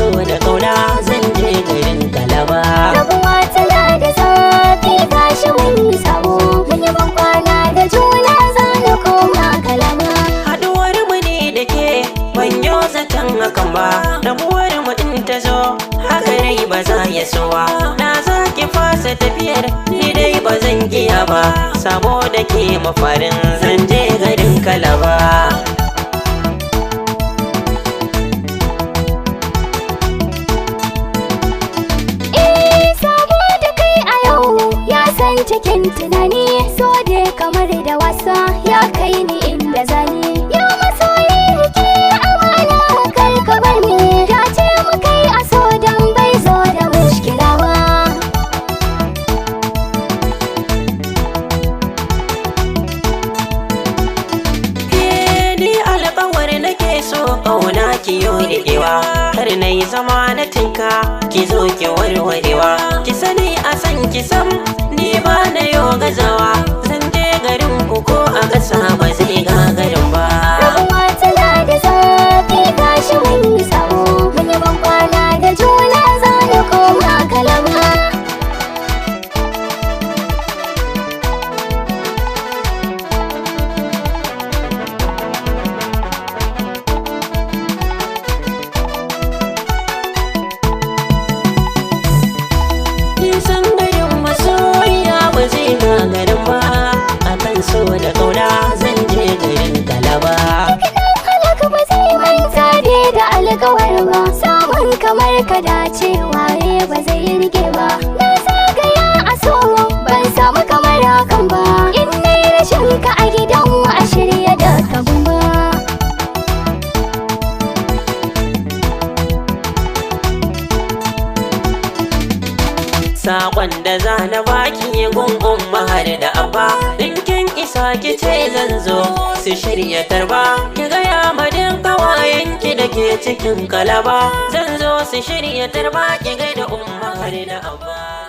so da kauna zan je garin Kalaba. Rabuwa tana da zafi gashi mun yi sabo, mun yi bankwana da juna za na koma Kalaba. Haɗuwar mu ne da ke ban yo zaton hakan ba, rabuwar mu in ta zo haka rai ba za ya sowa. Na za ki fasa tafiyar ni dai ba zan iya ba, saboda ke mafarin zan je garin Kalaba. Cikin tunani so dai kamar da wasa ya kai ni inda zani. Ya masoyi rike amana kar ka bar ni, ya ce mu kai a so dan bai zo da mushkila ba. Ni alƙawar nake so ƙauna ki yo riƙewa, kar na yi zama na tinka ki zo ki warwarewa. Ki sani a san ki sam ni ba na yo gazawa, zan je garin ku ko a ƙasa ba zai gagarin ba. Rabuwa tana da zafi gashi mun yi sabo, mun yi bankwana da juna za na koma Kalaba. Nisan garin masoya ba zai gagarin ba, akan so da kauna zan je garin Kalaba. Halaka ba zai manta da alkawar ba, samun kamar ka dace waye ba zai rike ba. Na zagaya a so ban samu kamar hakan ba, in nayi rashin ka a gidan mu a shirya da kabun ba. Saƙon da za na baki gungun mahar da abba, in kin isa ki ce zan zo su shirya tarba. Ki gaya madin kawayenki da ke cikin Kalaba, zan zo su shirya tarba ki gaida umma har da abba.